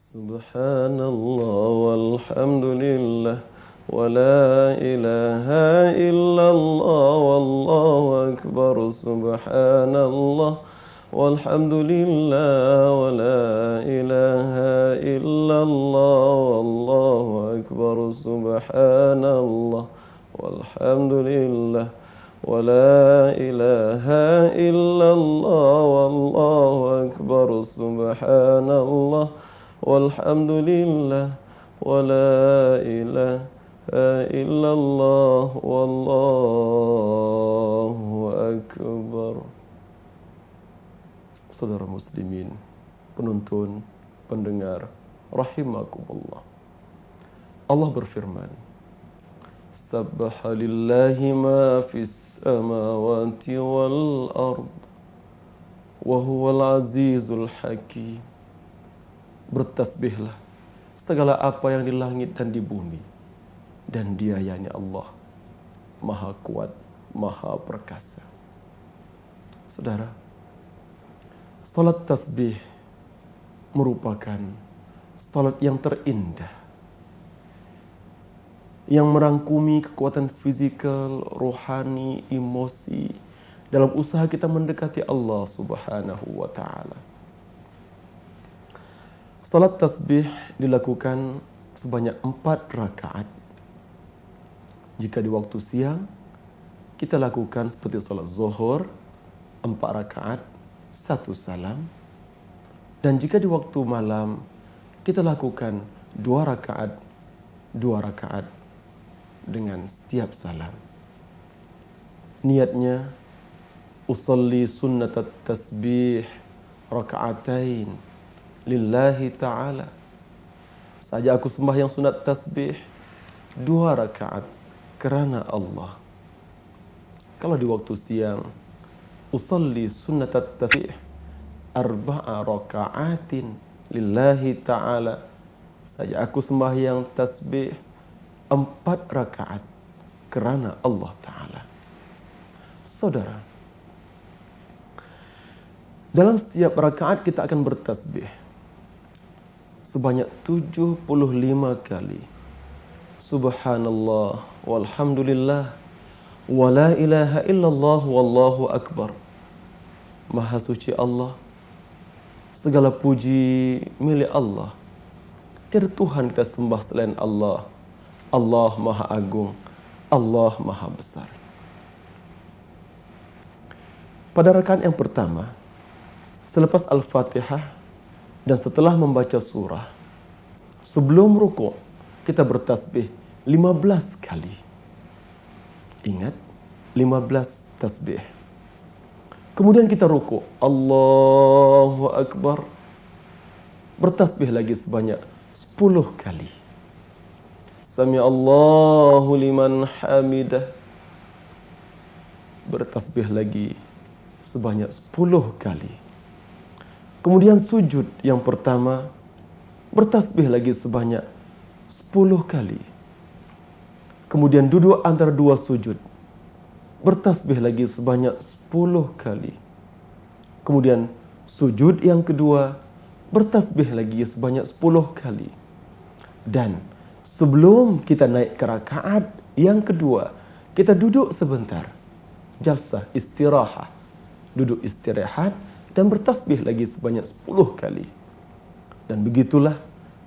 Subhanallah walhamdulillah wa la ilaha illallah wallahu akbar. Subhanallah walhamdulillah wa la ilaha illallah wallahu akbar. Subhanallah walhamdulillah wa la ilaha illallah wallahu akbar. Subhanallah walhamdulillah wa la ilaha illallah wallahu akbar. Saudara muslimin, penuntun, pendengar rahimakumullah. Allah berfirman, Sabbaha lillahi ma fis samawati wal ard wa huwal azizul hakim. Bertasbihlah segala apa yang di langit dan di bumi, dan Dia yakni Allah Maha Kuat, Maha Perkasa. Saudara, salat tasbih merupakan salat yang terindah, yang merangkumi kekuatan fizikal, rohani, emosi dalam usaha kita mendekati Allah Subhanahu wa ta'ala. Salat tasbih dilakukan sebanyak 4 rakaat. Jika di waktu siang, kita lakukan seperti salat zuhur, 4 rakaat, 1 salam. Dan jika di waktu malam, kita lakukan 2 rakaat, 2 rakaat dengan setiap salam. Niatnya, usalli sunnatat tasbih rakaatain lillahi ta'ala. Saja aku sembahyang sunat tasbih 2 rakaat kerana Allah. Kalau di waktu siang, usalli sunnatat tasbih 4 rakaatin lillahi ta'ala. Saja aku sembahyang tasbih 4 rakaat kerana Allah Ta'ala. Saudara, dalam setiap rakaat kita akan bertasbih sebanyak 75 kali. Subhanallah walhamdulillah wa la ilaha illallah wallahu akbar. Maha suci Allah, segala puji milik Allah. Tiada Tuhan kita sembah selain Allah. Allah Maha Agung, Allah Maha Besar. Pada rakaat yang pertama, selepas Al-Fatihah dan setelah membaca surah, sebelum rukuk kita bertasbih 15 kali. Ingat, 15 tasbih. Kemudian kita rukuk, Allahu Akbar. Bertasbih lagi sebanyak 10 kali. Sami Allahu liman hamidah. Bertasbih lagi sebanyak 10 kali. Kemudian sujud yang pertama, bertasbih lagi sebanyak 10 kali. Kemudian duduk antara 2 sujud, bertasbih lagi sebanyak 10 kali. Kemudian sujud yang kedua, bertasbih lagi sebanyak 10 kali. Dan sebelum kita naik ke rakaat yang kedua, kita duduk sebentar. Jalsah istirahah. Duduk istirahat dan bertasbih lagi sebanyak 10 kali. Dan begitulah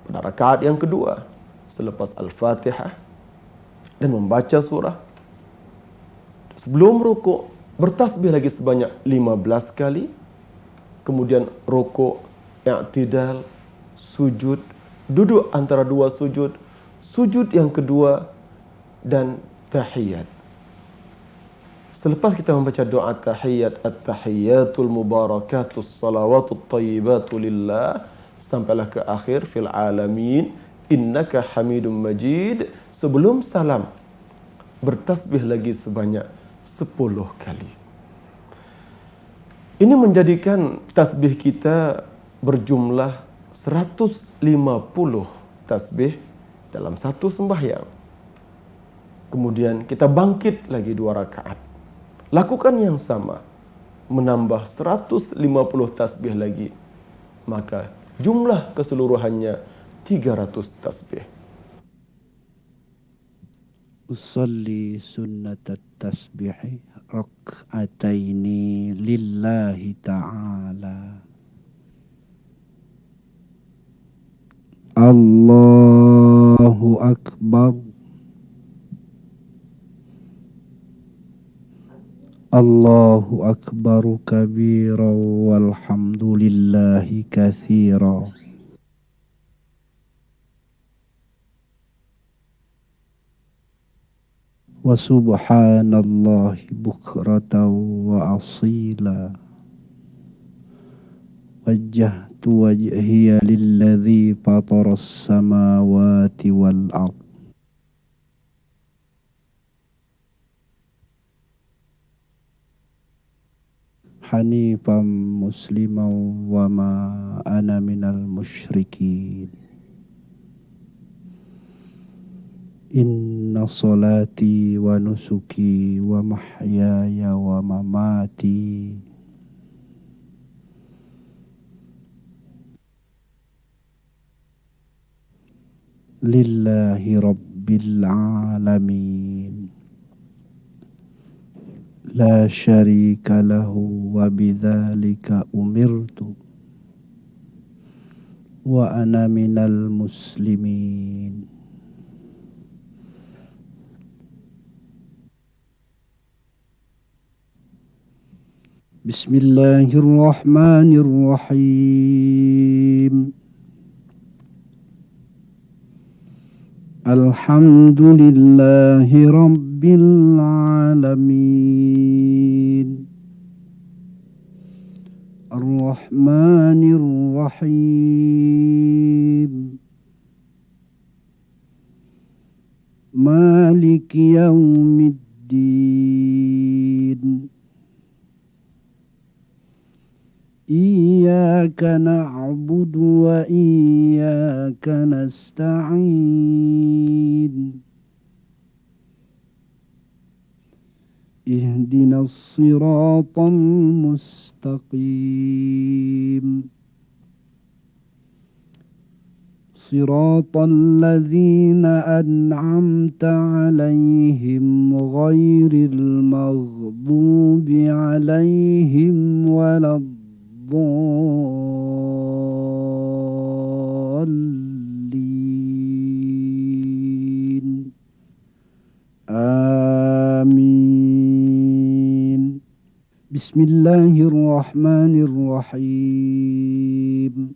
pada rakaat yang kedua, selepas Al-Fatihah dan membaca surah, sebelum rukuk bertasbih lagi sebanyak 15 kali. Kemudian rukuk, i'tidal, sujud, duduk antara 2 sujud, sujud yang kedua, dan tahiyat. Selepas kita membaca doa tahiyat, at-tahiyyatul mubarakatus salawatut tayyibatu lillah, sampailah ke akhir fil alamin innaka hamidum majid. Sebelum salam, bertasbih lagi sebanyak 10 kali. Ini menjadikan tasbih kita berjumlah 150 tasbih dalam satu sembahyang. Kemudian kita bangkit lagi 2 rakaat. Lakukan yang sama, menambah 150 tasbih lagi. Maka jumlah keseluruhannya 300 tasbih. Usalli sunnat tasbihi rak'ataini lillahi ta'ala. Allahu Akbar. Allahu Akbar kabira walhamdulillahi katsira. Wa subhanallahi bukratan wa asila. Wajjahtu wajhiya lilladzi fataras samawati wal ard. Hanifan musliman wa ma ana minal musyrikin. Inna salati wa nusuki wa mahyaya wa mamati lillahi rabbil alamin. La syarika lahu wa bidzalika umirtu wa ana minal muslimin. Bismillahirrahmanirrahim. Alhamdulillahi rabbil alamin. Ar-Rahmanir Rahim. Maliki yaumiddin. Iyyaka na'budu wa iyyaka nasta'in. Ihdinas siratal mustaqim. Siratal ladzina an'amta 'alaihim ghairil maghdubi 'alaihim waladdallin. Amin. Bismillahirrahmanirrahim.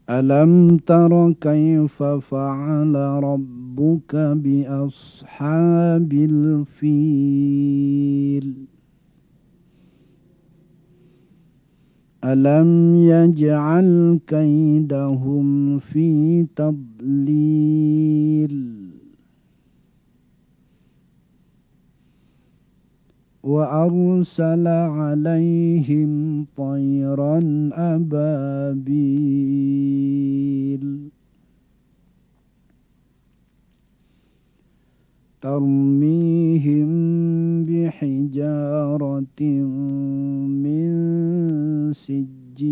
Alam tara kaifa fa'ala rabbuka bi ashabil fil. Alam yaj'al kaidahum fi tadlil. Wa arsala 'alaihim tayran ababil. Tarmihim bihijaratin min sijil.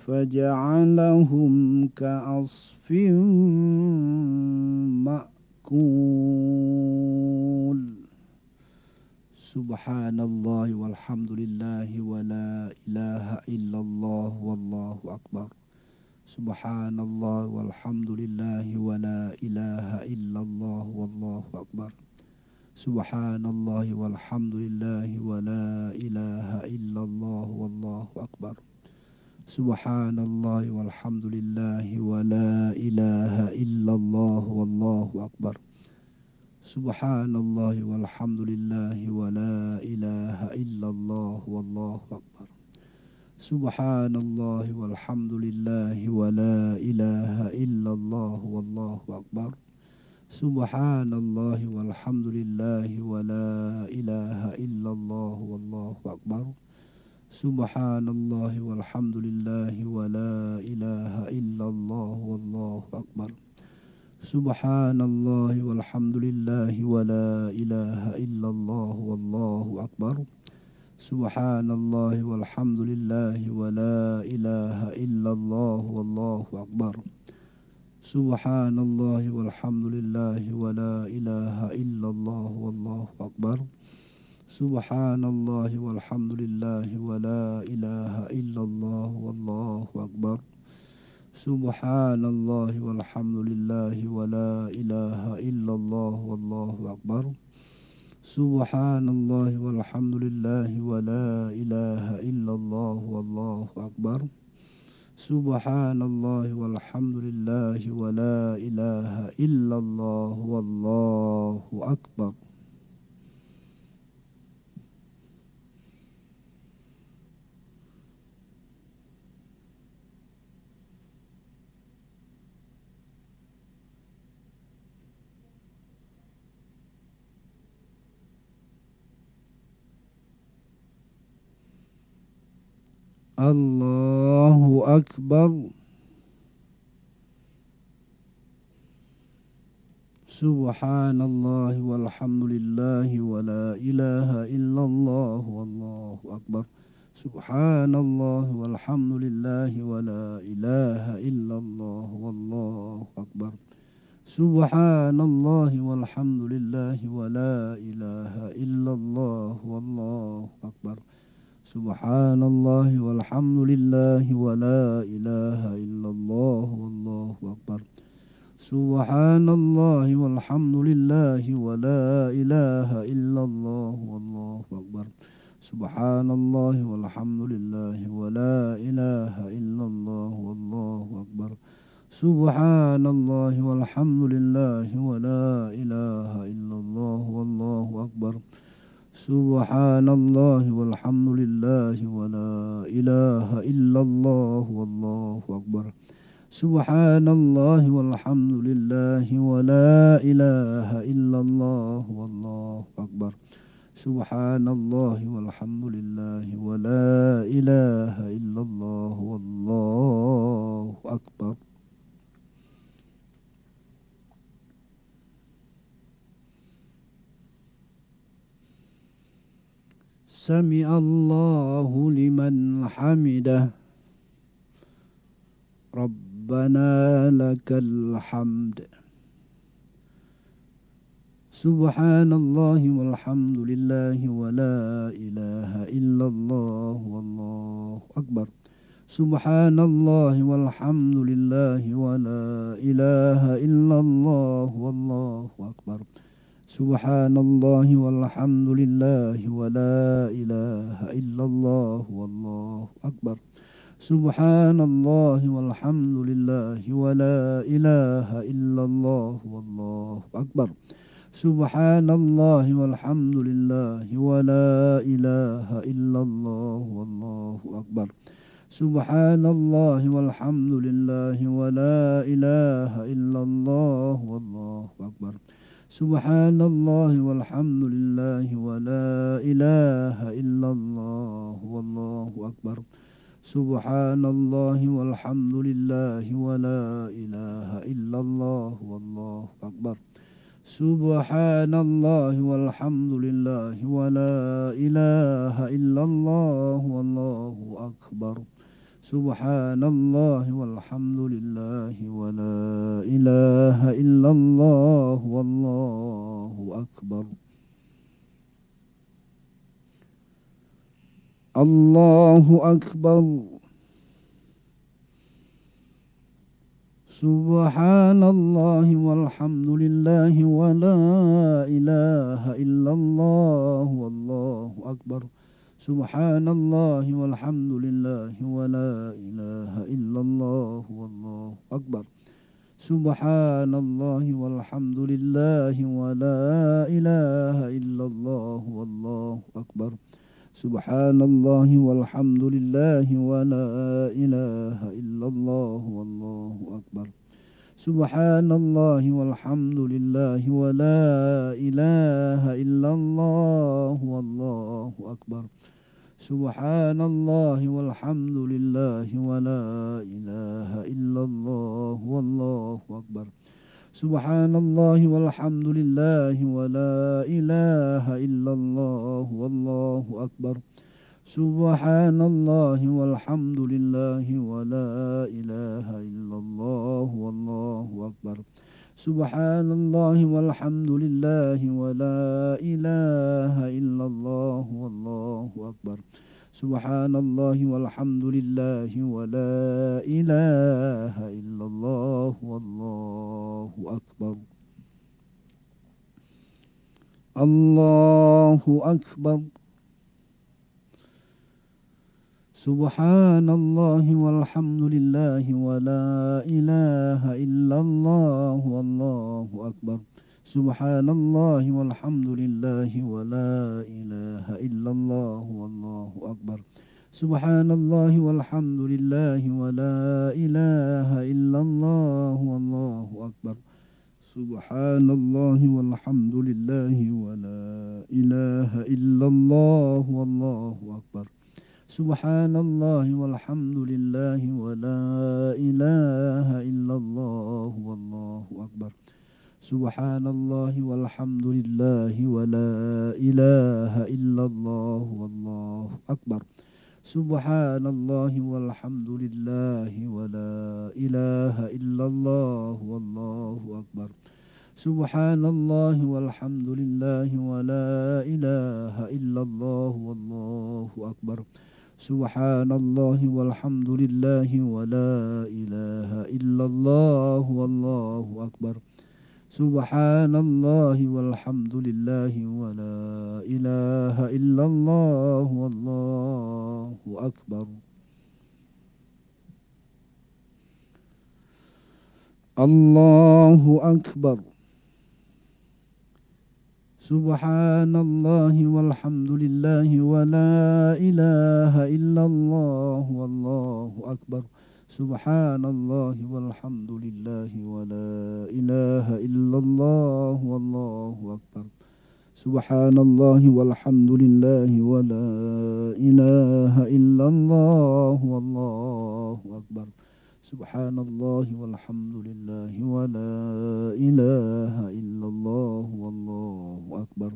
Faja'alahum ka'asfin ma'kul. Subhanallah walhamdulillahi wa la ilaha illallah wallahu akbar. Subhanallah walhamdulillahi wa la ilaha illallah wallahu akbar. Subhanallah walhamdulillahi wa la ilaha illallah wallahu akbar. Subhanallah walhamdulillahi wa la ilaha illallah wallahu akbar. Subhanallah walhamdulillahi wa la ilaha illallah wallahu akbar. Subhanallah walhamdulillahi wa la ilaha illallah wallahu akbar. Subhanallah walhamdulillahi wa la ilaha illallah wallahu akbar. Subhanallah walhamdulillahi wa la ilaha illallah wallahu akbar. Subhanallah walhamdulillah wa la ilaha illallah wallahu akbar. Subhanallah walhamdulillah wa la ilaha illallah wallahu akbar. Subhanallah walhamdulillah wa la ilaha illallah wallahu akbar. Subhanallah walhamdulillah wa la ilaha illallah wallahu akbar. Subhanallah walhamdulillah wa la ilaha illallah wallahu akbar. Subhanallah walhamdulillah wa la ilaha illallah wallahu akbar. Subhanallah walhamdulillah wa la ilaha illallah wallahu akbar. Allahu akbar. Subhanallah walhamdulillah wa la ilaha illallah wallahu akbar. Subhanallah walhamdulillah wa la ilaha illallah wallahu akbar. Subhanallah walhamdulillah wa la ilaha illallah wallahu akbar. Subhanallah walhamdulillah wa la ilaha illallah wallahu akbar. Subhanallah walhamdulillah wa la ilaha illallah wallahu akbar. Subhanallah walhamdulillah wa la ilaha illallah wallahu akbar. Subhanallah walhamdulillah wa la ilaha illallah wallahu akbar. Subhanallah walhamdulillah wa la ilaha illallah wallahu akbar. Subhanallah walhamdulillah wa la ilaha illallah wallahu akbar. Subhanallah walhamdulillah wa la ilaha illallah wallahu akbar. Sami Allahu liman hamidah. Rabbana lakal hamd. Subhanallah walhamdulillah wa la ilaha illallah wallahu akbar. Subhanallah walhamdulillah wa la ilaha illallah wallahu akbar. Subhanallah walhamdulillah wa la ilaha illallah wallahu akbar. Subhanallah walhamdulillah wa la ilaha illallah wallahu akbar. Subhanallah walhamdulillah wa la ilaha illallah wallahu akbar. Subhanallah walhamdulillah wa la ilaha illallah wallahu akbar. Subhanallah walhamdulillah wa la ilaha illallah wallahu akbar. Subhanallah walhamdulillah wa la ilaha illallah wallahu akbar. Subhanallah walhamdulillah wa la ilaha illallah wallahu akbar. Subhanallah walhamdulillah wa la ilaha illallah wallahu akbar. Allahu akbar. Subhanallah walhamdulillah wa la ilaha illallah wallahu akbar. Subhanallah walhamdulillah wa la ilaha illallah wallahu akbar. Subhanallah walhamdulillah wa la ilaha illallah wallahu akbar. Subhanallah walhamdulillah wa la ilaha illallah wallahu akbar. Subhanallah walhamdulillah wa la ilaha illallah wallahu akbar. Subhanallah walhamdulillah wa la ilaha illallah wallahu akbar. Subhanallah walhamdulillah wa la ilaha illallah wallahu akbar. Subhanallah walhamdulillah wa la ilaha illallah wallahu akbar. Subhanallah walhamdulillah wa la ilaha illallah wallahu akbar. Subhanallah walhamdulillah wa la ilaha illallah wallahu akbar. Allahu akbar. Subhanallah walhamdulillah wa la ilaha illallah wallahu akbar. Subhanallah walhamdulillah wa la ilaha illallah wallahu akbar. Subhanallah walhamdulillah wa la ilaha illallah wallahu akbar. Subhanallah walhamdulillah wa la ilaha illallah wallahu akbar. Subhanallah walhamdulillah wa la ilaha illallah wallahu akbar. Subhanallah walhamdulillah wa la ilaha illallah wallahu akbar. Subhanallah walhamdulillah wa la ilaha illallah wallahu akbar. Subhanallah walhamdulillah wa la ilaha illallah wallahu akbar. Subhanallah walhamdulillah wa la ilaha illallah wallahu akbar. Subhanallah walhamdulillah wa la ilaha illallah wallahu akbar. Allahu akbar. Subhanallah walhamdulillah wa la ilaha illallah wallahu akbar. Subhanallah walhamdulillah wa la ilaha illallah wallahu akbar. Subhanallah walhamdulillah wa la ilaha illallah wallahu akbar. Subhanallah walhamdulillah wa la ilaha illallah wallahu akbar.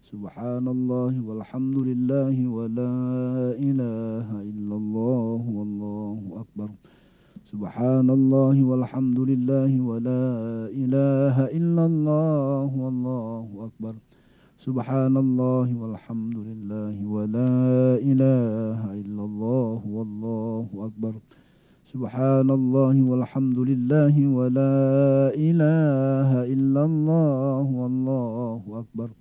Subhanallah walhamdulillah wa la ilaha illallah wallahu akbar. Subhanallah walhamdulillah wa la ilaha illallah wallahu akbar. Subhanallah walhamdulillah wa la ilaha illallah wallahu akbar. Subhanallah walhamdulillah wa la ilaha illallah wallahu akbar.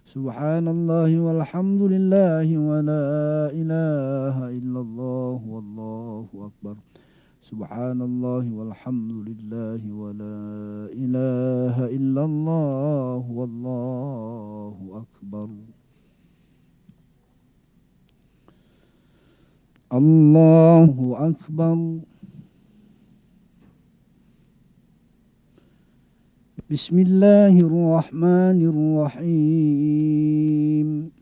Subhanallah walhamdulillah wa la ilaha illallah wallahu akbar. Subhanallah walhamdulillah wa la ilaha illallah wallahu akbar. Allahu akbar. Bismillahirrahmanirrahim.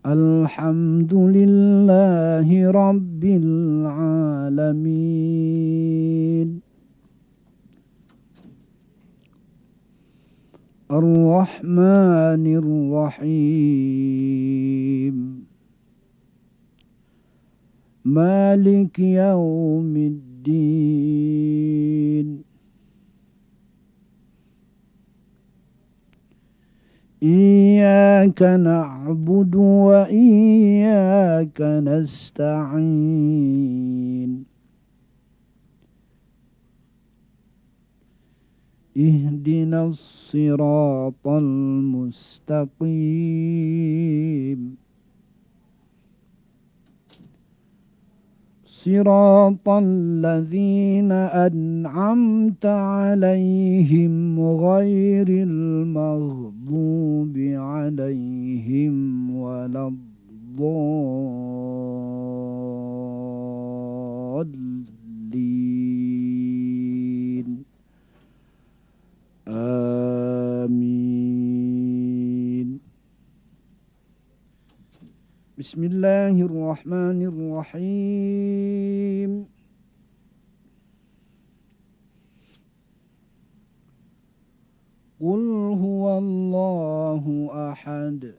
Alhamdulillahi rabbil alamin. Ar-Rahmanir Rahim. Malik yaumiddin. Iyyaka na'budu wa iyyaka nasta'in. Ihdinas siratal mustaqim. Siratal ladzina an'amta 'alaihim ghairil maghdubi 'alaihim waladdallin. Amin. بسم الله الرحمن الرحيم قل هو الله أحد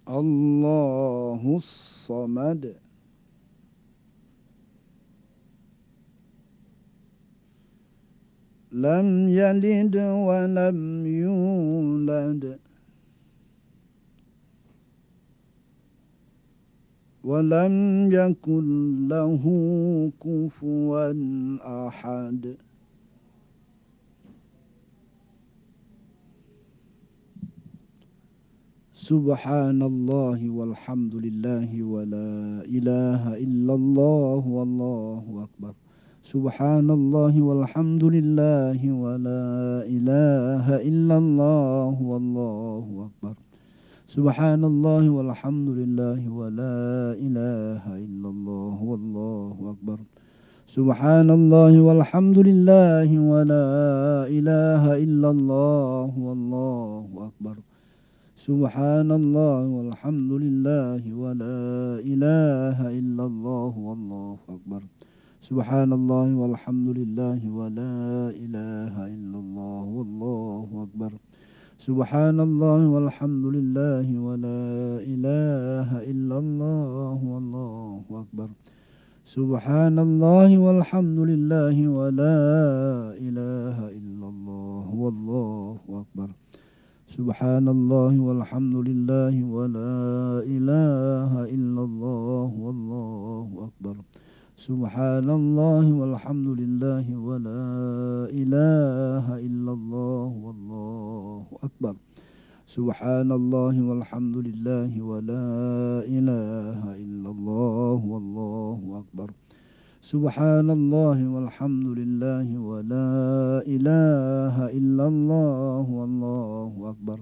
الله الصمد لم يلد ولم يولد ولم يكن له كفوا أحد سبحان الله والحمد لله ولا إله إلا الله والله أكبر سبحان الله والحمد لله ولا إله إلا الله والله أكبر سبحان الله والحمد لله ولا إله إلا الله والله أكبر سبحان الله والحمد لله ولا إله إلا الله والله أكبر سبحان الله والحمد لله ولا إله إلا الله والله أكبر سبحان الله والحمد لله ولا إله إلا الله والله أكبر سبحان الله والحمد لله ولا إله إلا الله والله أكبر سبحان الله والحمد لله ولا إله إلا الله والله أكبر سبحان الله والحمد لله ولا إله إلا الله والله أكبر سبحان الله والحمد لله ولا إله إلا الله والله أكبر سبحان الله والحمد لله ولا إله إلا الله والله أكبر سبحان الله والحمد لله ولا إله إلا الله والله أكبر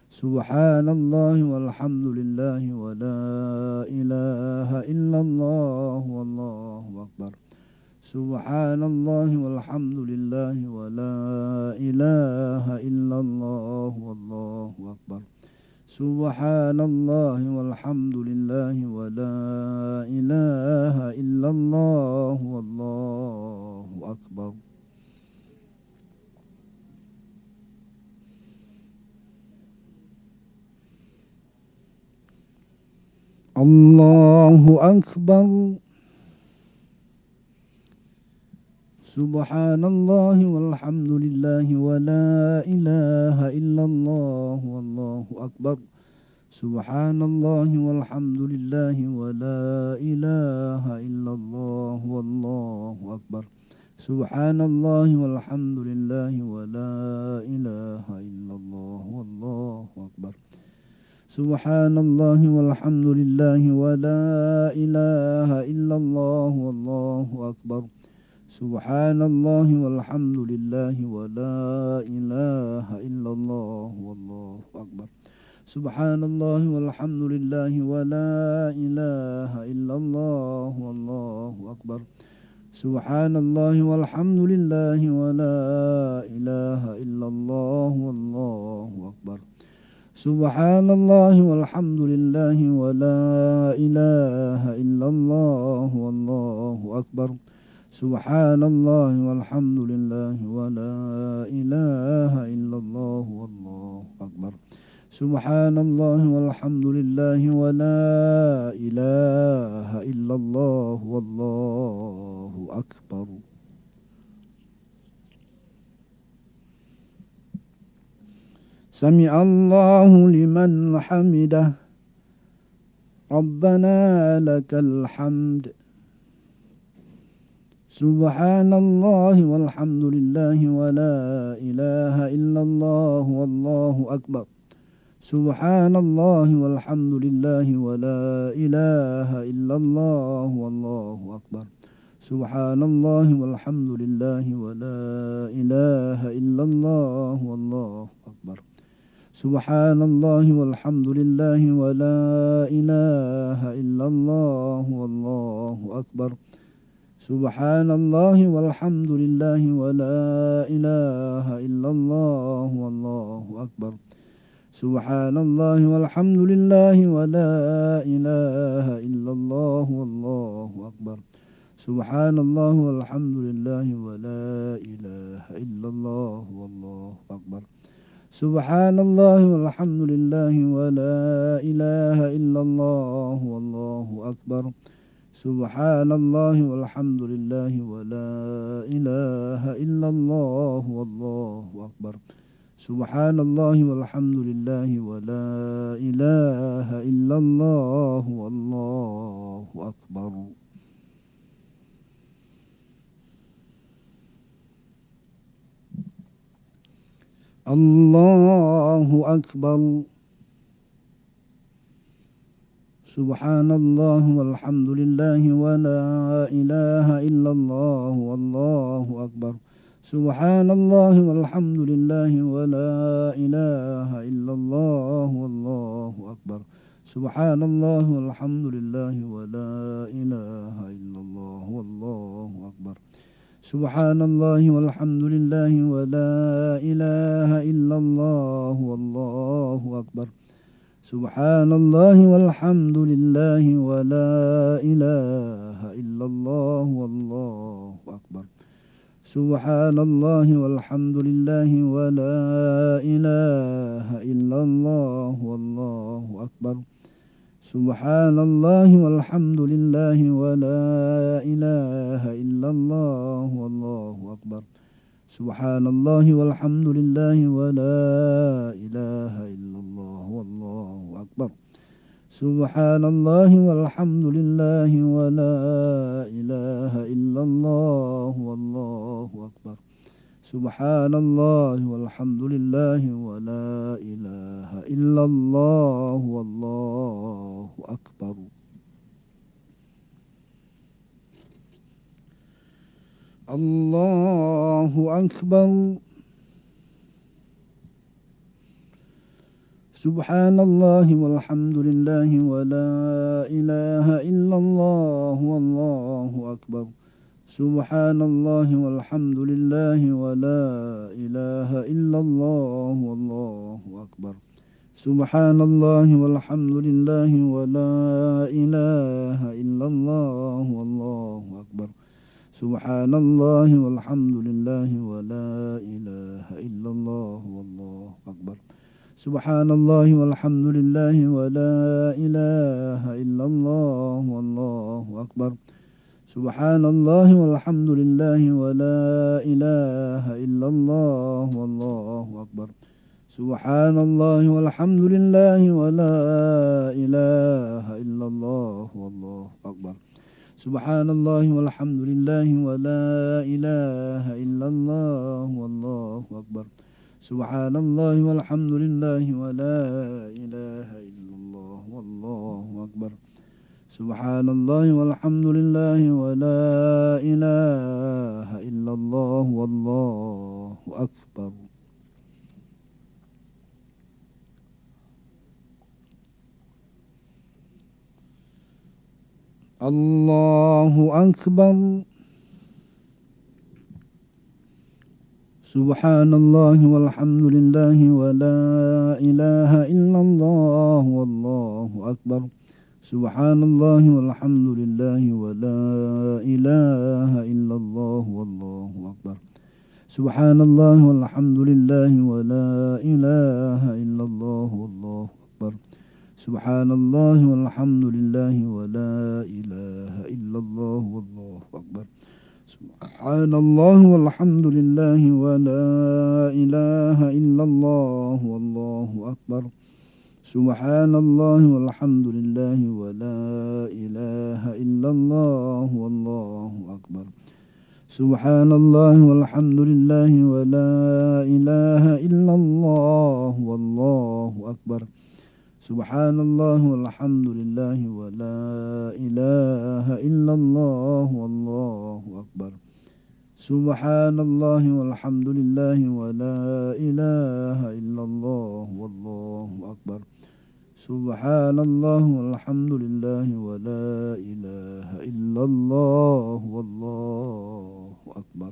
سبحان الله والحمد لله ولا إله إلا الله والله أكبر سبحان الله والحمد لله ولا إله إلا الله والله أكبر سبحان الله والحمد لله ولا إله إلا الله والله أكبر الله أكبر سبحان الله والحمد لله ولا إله إلا الله والله أكبر سبحان الله والحمد لله ولا إله إلا الله والله أكبر سبحان الله والحمد لله ولا إله إلا الله والله أكبر سبحان الله والحمد لله ولا إله إلا الله والله أكبر سبحان الله والحمد لله ولا إله إلا الله والله أكبر سبحان الله والحمد لله ولا إله إلا الله والله أكبر سبحان الله والحمد لله ولا إله إلا الله والله أكبر سبحان الله والحمد لله ولا إله إلا الله والله أكبر سبحان الله والحمد لله ولا إله إلا الله والله أكبر سبحان الله والحمد لله ولا إله إلا الله والله أكبر سمع الله لمن حمده ربنا لك الحمد سبحان الله والحمد لله ولا إله إلا الله والله أكبر سبحان الله والحمد لله ولا إله إلا الله والله أكبر سبحان الله والحمد لله ولا إله إلا الله والله أكبر سبحان الله والحمد لله ولا إله إلا الله والله أكبر سبحان الله والحمد لله ولا إله إلا الله والله أكبر سبحان الله والحمد لله ولا إله إلا الله والله أكبر سبحان الله والحمد لله ولا إله إلا الله والله أكبر سبحان الله والحمد لله ولا إله إلا الله والله أكبر سبحان الله والحمد لله ولا إله إلا الله والله أكبر سبحان الله والحمد لله ولا إله إلا الله والله أكبر الله أكبر سبحان الله والحمد لله ولا إله إلا الله والله أكبر سبحان الله والحمد لله ولا إله إلا الله والله أكبر سبحان الله والحمد لله ولا إله إلا الله والله أكبر سبحان الله والحمد لله ولا إله إلا الله والله أكبر سبحان الله والحمد لله ولا إله إلا الله والله أكبر سبحان الله والحمد لله ولا إله إلا الله والله أكبر سبحان الله والحمد لله ولا إله إلا الله والله أكبر سبحان الله والحمد لله ولا إله إلا الله والله أكبر سبحان الله والحمد لله ولا إله إلا الله والله أكبر سبحان الله والحمد لله ولا إله إلا الله والله أكبر الله أكبر سبحان الله والحمد لله ولا إله إلا الله والله أكبر سبحان الله والحمد لله ولا إله إلا الله والله أكبر سبحان الله والحمد لله ولا إله إلا الله والله أكبر سبحان الله والحمد لله ولا إله إلا الله والله أكبر سبحان الله والحمد لله ولا إله إلا الله والله أكبر سبحان الله والحمد لله ولا إله إلا الله والله أكبر سبحان الله والحمد لله ولا إله إلا الله والله أكبر سبحان الله والحمد لله ولا إله إلا الله والله أكبر سبحان الله والحمد لله ولا إله إلا الله والله أكبر سبحان الله والحمد لله ولا إله إلا الله والله أكبر الله أكبر سبحان الله والحمد لله ولا إله إلا الله والله أكبر سبحان الله والحمد لله ولا إله إلا الله والله أكبر سبحان الله والحمد لله ولا إله إلا الله والله أكبر سبحان الله والحمد لله ولا إله إلا الله والله أكبر سبحان الله والحمد لله ولا إله إلا الله والله أكبر سبحان الله والحمد لله ولا إله إلا الله والله أكبر سبحان الله والحمد لله ولا إله إلا الله والله أكبر سبحان الله والحمد لله ولا إله إلا الله والله أكبر سبحان الله والحمد لله ولا إله إلا الله والله أكبر سبحان الله والحمد لله ولا إله إلا الله والله أكبر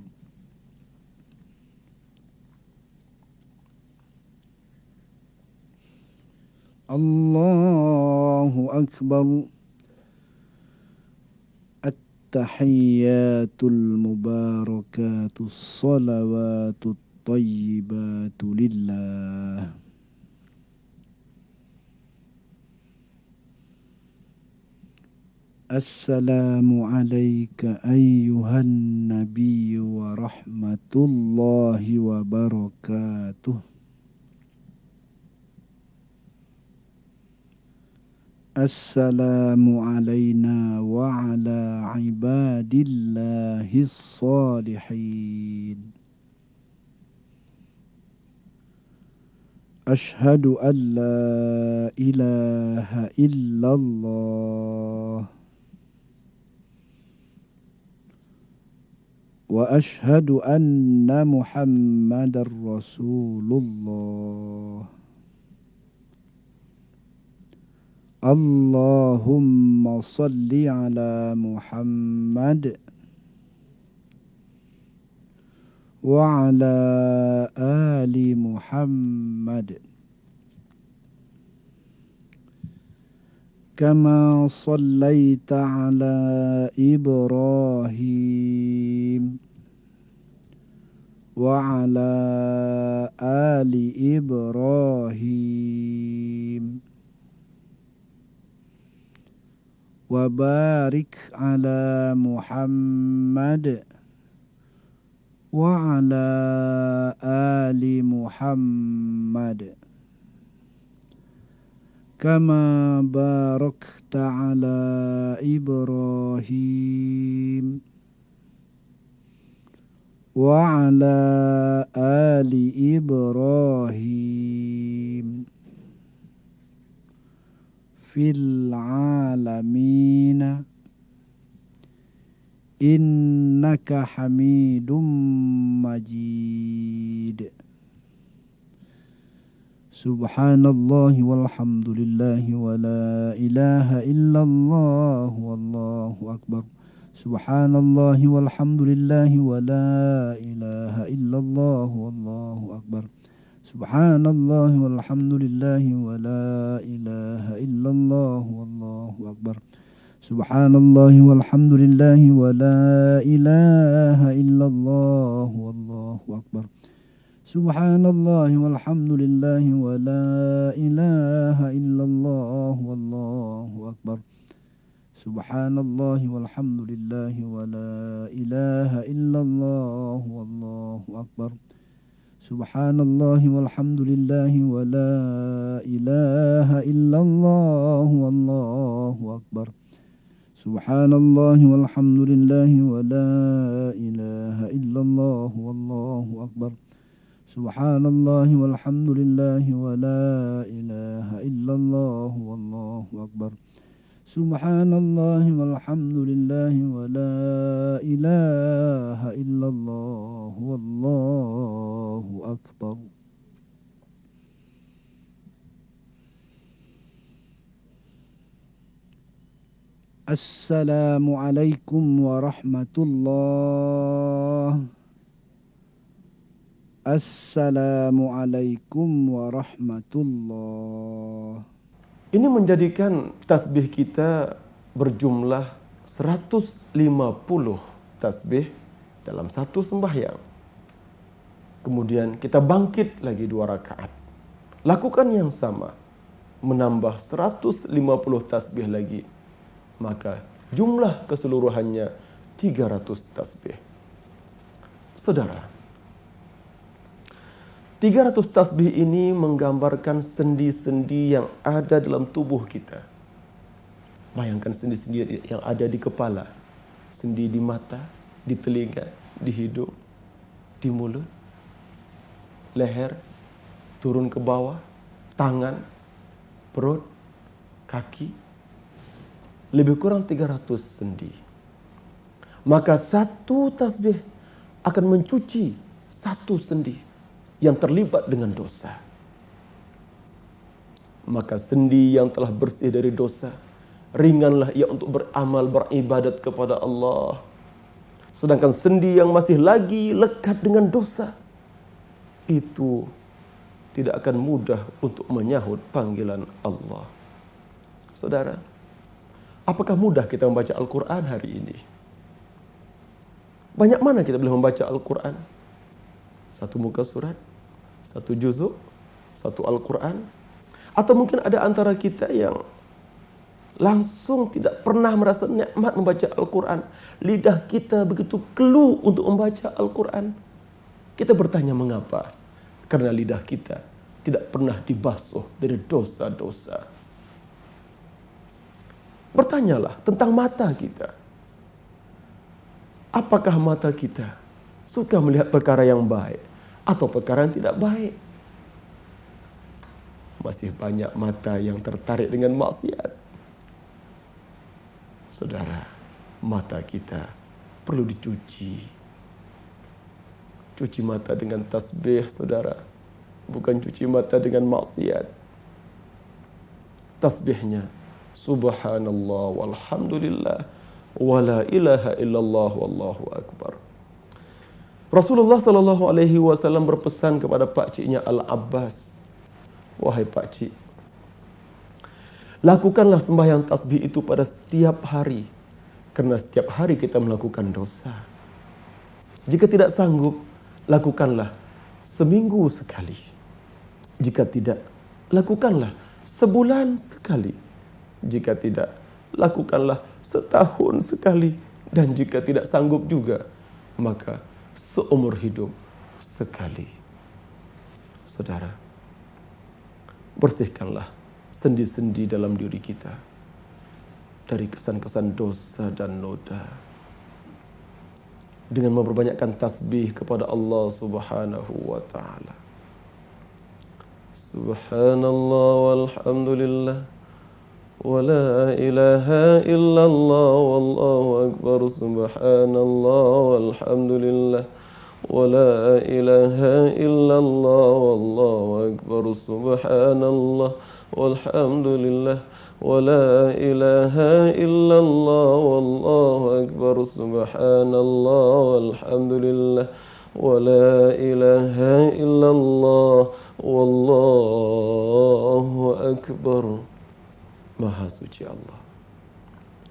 الله أكبر. التحيات المباركات الصلوات الطيبات لله. السلام عليك أيها النبي ورحمة الله وبركاته. السلام علينا وعلى عباد الله الصالحين. أشهد أن لا إله إلا الله وأشهد أن محمد رسول الله. اللهم صل على محمد وعلى آل محمد كما صليت على إبراهيم وعلى آل إبراهيم وبارك على محمد وعلى آل محمد كما باركت على إبراهيم وعلى آل إبراهيم في العالمين إنك حميد مجيد. سبحان الله والحمد لله ولا إله إلا الله والله أكبر. سبحان الله والحمد لله ولا إله إلا الله والله أكبر. سبحان الله والحمد لله ولا إله إلا الله والله أكبر. سبحان الله والحمد لله ولا إله إلا الله والله أكبر. سبحان الله والحمد لله ولا إله إلا الله والله أكبر. سبحان الله والحمد لله ولا إله إلا الله والله أكبر. سبحان الله والحمد لله ولا إله إلا الله والله أكبر. سبحان الله والحمد لله ولا إله إلا الله والله أكبر. سبحان الله والحمد لله ولا إله إلا الله والله أكبر. سبحان الله والحمد لله ولا إله إلا الله والله أكبر. السلام عليكم ورحمة الله. السلام عليكم ورحمة الله. Ini menjadikan tasbih kita berjumlah 150 tasbih dalam satu sembahyang. Kemudian kita bangkit lagi 2 rakaat. Lakukan yang sama, menambah 150 tasbih lagi. Maka jumlah keseluruhannya 300 tasbih. Saudara, 300 tasbih ini menggambarkan sendi-sendi yang ada dalam tubuh kita. Bayangkan sendi-sendi yang ada di kepala, sendi di mata, di telinga, di hidung, di mulut, leher, turun ke bawah, tangan, perut, kaki. Lebih kurang 300 sendi. Maka satu tasbih akan mencuci satu sendi yang terlibat dengan dosa. Maka sendi yang telah bersih dari dosa, ringanlah ia untuk beramal, beribadat kepada Allah. Sedangkan sendi yang masih lagi lekat dengan dosa, itu tidak akan mudah untuk menyahut panggilan Allah. Saudara, apakah mudah kita membaca Al-Quran hari ini? Banyak mana kita boleh membaca Al-Quran? Satu muka surat, satu juzuk, satu Al-Quran. Atau mungkin ada antara kita yang langsung tidak pernah merasa nikmat membaca Al-Quran. Lidah kita begitu keluh untuk membaca Al-Quran. Kita bertanya mengapa? Karena lidah kita tidak pernah dibasuh dari dosa-dosa. Bertanyalah tentang mata kita. Apakah mata kita suka melihat perkara yang baik atau perkara yang tidak baik? Masih banyak mata yang tertarik dengan maksiat. Saudara, mata kita perlu dicuci. Cuci mata dengan tasbih, saudara. Bukan cuci mata dengan maksiat. Tasbihnya, subhanallah walhamdulillah, wala ilaha illallah wallahu akbar. Rasulullah SAW berpesan kepada pakciknya Al-Abbas, wahai pakcik, lakukanlah sembahyang tasbih itu pada setiap hari, karena setiap hari kita melakukan dosa. Jika tidak sanggup, lakukanlah seminggu sekali. Jika tidak, lakukanlah sebulan sekali. Jika tidak, lakukanlah setahun sekali. Dan jika tidak sanggup juga, maka seumur hidup sekali. Saudara, bersihkanlah sendi-sendi dalam diri kita dari kesan-kesan dosa dan noda dengan memperbanyakkan tasbih kepada Allah Subhanahu wa taala. Subhanallah walhamdulillah, wala ilaha illallah wallahu akbar. Subhanallah walhamdulillah, wala ilaha illallah wallahu akbar. Subhanallah walhamdulillah, wala ilaha illallah wallahu akbar. Subhanallah walhamdulillah, wala ilaha illallah wallahu akbar. Maha suci Allah.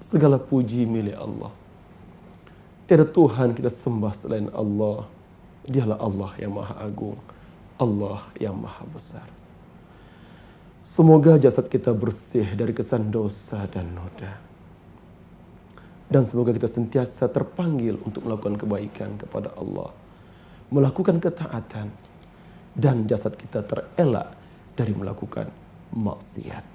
Segala puji milik Allah. Tiada Tuhan kita sembah selain Allah. Dialah Allah yang maha agung, Allah yang maha besar. Semoga jasad kita bersih dari kesan dosa dan noda. Dan semoga kita sentiasa terpanggil untuk melakukan kebaikan kepada Allah, melakukan ketaatan, dan jasad kita terelak dari melakukan maksiat.